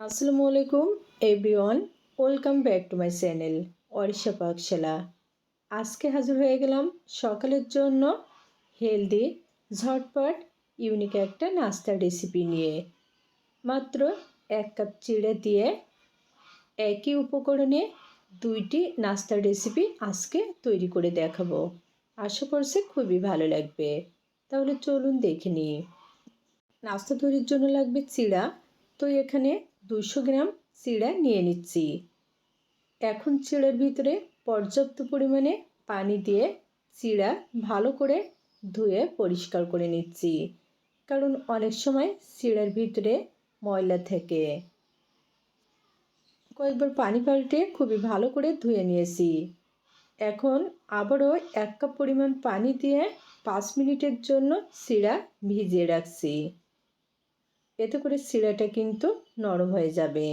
আসসালামু আলাইকুম everyone, welcome back to my channel Arisha Pakshala. আজকে হাজির হয়ে গেলাম সকালের জন্য হেলদি, ঝটপট, ইউনিক একটা নাস্তার রেসিপি নিয়ে। মাত্র 1 কাপ চিড়া দিয়ে একই উপকরণে 2টি নাস্তার রেসিপি আজকে তৈরি করে দেখাবো। আশা করছি খুবই ভালো লাগবে। তাহলে চলুন দেখে নিই। নাস্তা তৈরির জন্য লাগবে চিড়া। তো এখানে 200 গ্রাম চিড়া নিয়ে নিচ্ছি। এখন চিড়ার ভিতরে পর্যাপ্ত পরিমাণে পানি দিয়ে চিড়া ভালো করে ধুয়ে পরিষ্কার করে নিচ্ছি, কারণ অনেক সময় চিড়ার ভিতরে ময়লা থাকে। কয়েকবার পানি পাল্টে খুবই ভালো করে ধুয়ে নিয়েছি। এখন আবারও 1 কাপ পরিমাণ পানি দিয়ে 5 মিনিটের জন্য চিড়া ভিজিয়ে রাখছি। এতে করে চিড়াটা কিন্তু নরম হয়ে যাবে।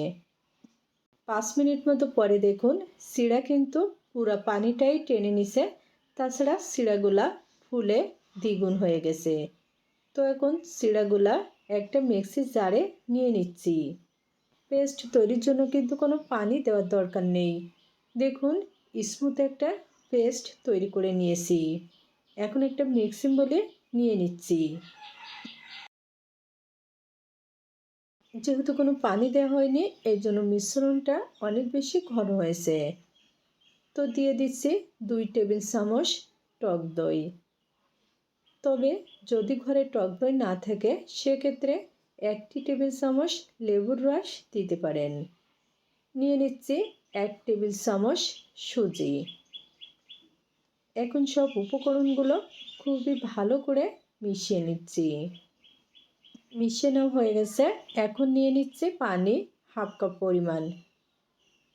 5 মিনিট মতো পরে দেখুন চিড়া কিন্তু পুরো পানিটাই টেনে নিছে, তাছাড়া চিড়াগুলা ফুলে দ্বিগুণ হয়ে গেছে। তো এখন চিড়াগুলা একটা মিক্সি জারে নিয়ে নিচ্ছি। পেস্ট তৈরির জন্য কিন্তু কোনো পানি দেওয়ার দরকার নেই। দেখুন স্মুথ একটা পেস্ট তৈরি করে নিয়েছি। এখন একটা মিক্সিং বলে নিয়ে নিচ্ছি। যেহেতু কোনো পানি দেওয়া হয়নি, এর জন্য মিশ্রণটা অনেক বেশি ঘন হয়েছে। তো দিয়ে দিচ্ছি 2 টেবিল চামচ টক দই। তবে যদি ঘরে টক দই না থাকে সেক্ষেত্রে 1 টেবিল চামচ লেবুর রস দিতে পারেন। নিয়ে নিচ্ছি 1 টেবিল চামচ সুজি। এখন সব উপকরণগুলো খুবই ভালো করে মিশিয়ে নিচ্ছি। মিশিয়ে নেওয়া হয়ে গেছে। এখন নিয়ে নিচ্ছি পানি 1/2 কাপ পরিমাণ।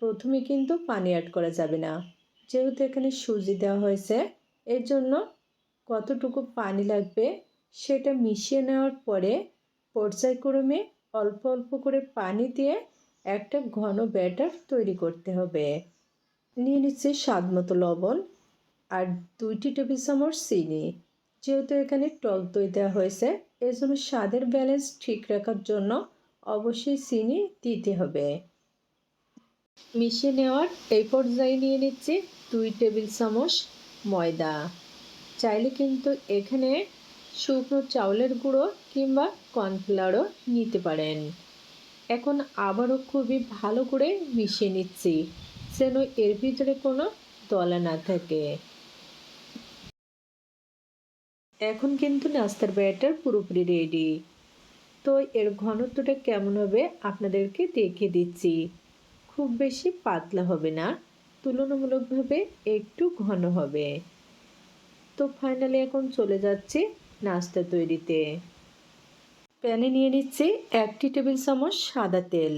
প্রথমে কিন্তু পানি অ্যাড করা যাবে না, যেহেতু এখানে সুজি দেওয়া হয়েছে। এর জন্য কতটুকু পানি লাগবে সেটা মিশিয়ে নেওয়ার পরে পর্যায়ক্রমে অল্প অল্প করে পানি দিয়ে একটা ঘন ব্যাটার তৈরি করতে হবে। নিয়ে নিচ্ছি স্বাদ মতো লবণ আর 2 টেবিল চামচ চিনি। যেহেতু এখানে টক দই দেওয়া হয়েছে, এর জন্য স্বাদের ব্যালেন্স ঠিক রাখার জন্য অবশ্যই চিনি দিতে হবে। মিশিয়ে নেওয়ার এই পর্যায়ে নিয়ে নিচ্ছি 2 টেবিল চামচ ময়দা। চাইলে কিন্তু এখানে শুকনো চাউলের গুঁড়ো কিংবা কর্নফ্লাওয়ারও নিতে পারেন। এখন আবারও খুবই ভালো করে মিশিয়ে নিচ্ছি, যেন এর ভিতরে কোনো দলা না থাকে। এখন কিন্তু নাস্তার ব্যাটার পুরোপুরি রেডি। তো এর ঘনত্বটা কেমন হবে আপনাদেরকে দেখিয়ে দিচ্ছি। খুব বেশি পাতলা হবে না, তুলনামূলকভাবে একটু ঘন হবে। তো ফাইনালি এখন চলে যাচ্ছি নাস্তা তৈরিতে। প্যানে নিয়ে নিচ্ছি 1 টেবিল চামচ সাদা তেল।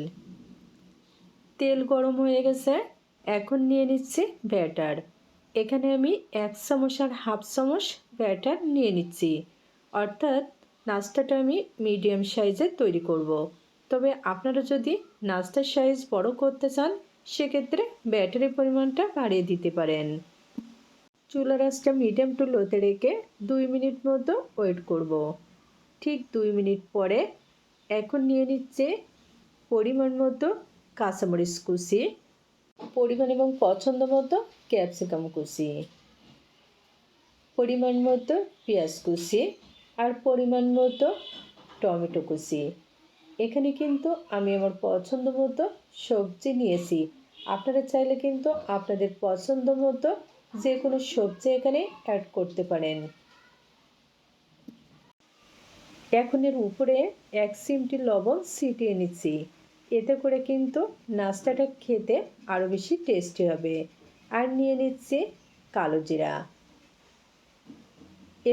তেল গরম হয়ে গেছে। এখন নিয়ে নিচ্ছি ব্যাটার। এখানে আমি 1 চামচ আর 1/2 চামচ ব্যাটার নিয়ে নিচ্ছি। অর্থাৎ নাস্তাটা আমি মিডিয়াম সাইজের তৈরি করব। তবে আপনারা যদি নাস্তার সাইজ বড় করতে চান সেক্ষেত্রে ব্যাটারের পরিমাণটা বাড়িয়ে দিতে পারেন। চুলার আঁচটা মিডিয়াম টু লোতে রেখে 2 মিনিট মতো ওয়েট করব। ঠিক 2 মিনিট পরে এখন নিয়ে নিচ্ছে পরিমাণ মতো কাঁচামরিচ কুচি, পরিমাণ এবং পছন্দ মতো ক্যাপসিকাম কুচি, পরিমাণ মতো পেঁয়াজ কুচি আর পরিমাণ মতো টমেটো কুচি। এখানে কিন্তু আমি আমার পছন্দ মতো সবজি নিয়েছি। আপনারা চাইলে কিন্তু আপনাদের পছন্দ মতো যে কোনো সবজি এখানে অ্যাড করতে পারেন। এখন এর উপরে 1 চিমটি লবণ ছিটিয়ে নিচ্ছি। এতে করে কিন্তু নাস্তাটা খেতে আরও বেশি টেস্টি হবে। আর নিয়ে নিচ্ছি কালো জিরা।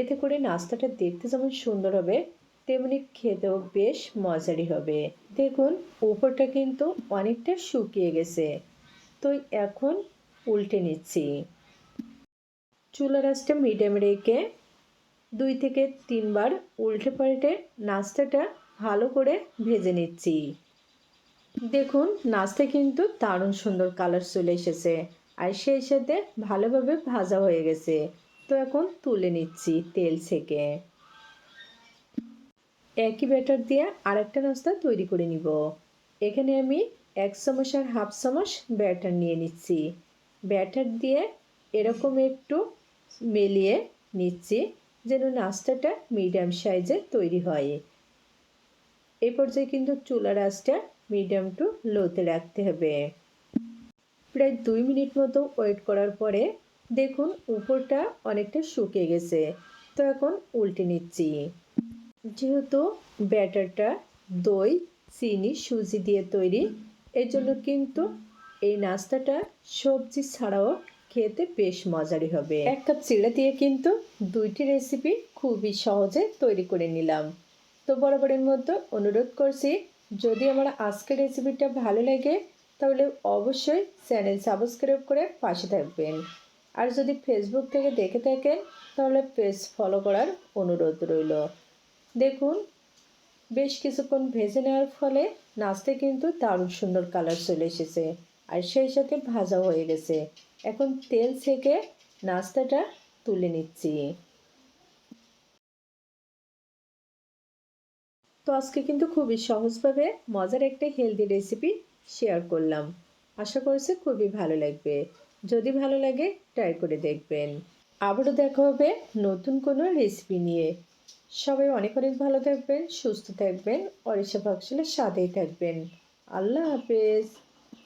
এতে করে নাস্তাটা দেখতে যেমন সুন্দর হবে, তেমনি খেতেও বেশ মজারই হবে। দেখুন উপরটা কিন্তু অনেকটা শুকিয়ে গেছে। তো এখন উল্টে নিচ্ছি। চুলার আঁচটা মিডিয়ামে রেখে 2 থেকে 3 বার উল্টে পাল্টে নাস্তাটা ভালো করে ভেজে নিচ্ছি। দেখুন নাস্তা কিন্তু দারুণ সুন্দর কালার চলে এসেছে, আর সেই সাথে ভালোভাবে ভাজা হয়ে গেছে। তো এখন তুলে নিচ্ছি তেল থেকে। একই ব্যাটার দিয়ে আরেকটা নাস্তা তৈরি করে নিব। এখানে আমি 1 চামচ আর হাফ চামচ ব্যাটার নিয়ে নিচ্ছি। ব্যাটার দিয়ে এরকম একটু মেলিয়ে নিচ্ছি যেন নাস্তাটা মিডিয়াম সাইজে তৈরি হয়। এই পর্যায়ে কিন্তু চুলার আঁচটা মিডিয়াম টু লোতে রাখতে হবে। প্রায় 2 মিনিট মতো ওয়েট করার পরে দেখুন উপরটা অনেকটা শুকিয়ে গেছে। তো এখন উল্টে নিচ্ছি। যেহেতু ব্যাটারটা দই, চিনি, সুজি দিয়ে তৈরি, এর জন্য কিন্তু এই নাস্তাটা সবজি ছাড়াও খেতে বেশ মজারই হবে। 1 কাপ চিড়া দিয়ে কিন্তু 2টি রেসিপি খুবই সহজে তৈরি করে নিলাম। তো বরাবরের মতো অনুরোধ করছি, যদি আমার আজকের রেসিপিটা ভালো লাগে তাহলে অবশ্যই চ্যানেল সাবস্ক্রাইব করে পাশে থাকবেন। আর যদি ফেসবুক থেকে দেখে থাকেন তাহলে পেজ ফলো করার অনুরোধ রইল। দেখুন বেশ কিছুক্ষণ ভেজে নেওয়ার ফলে নাস্তায় কিন্তু দারুণ সুন্দর কালার চলে এসেছে আর সেই সাথে ভাজা হয়ে গেছে। এখন তেল ছেঁকে নাস্তাটা তুলে নিচ্ছি। তো আজকে কিন্তু খুবই সহজভাবে মজার একটা হেলদি রেসিপি শেয়ার করলাম। আশা করছি খুবই ভালো লাগবে। যদি ভালো লাগে ট্রাই করে দেখবেন। আবারও দেখা হবে নতুন কোনো রেসিপি নিয়ে। সবাই অনেক অনেক ভালো থাকবেন, সুস্থ থাকবেন, অরিশা পাকশালের সাথেই থাকবেন। আল্লাহ হাফেজ।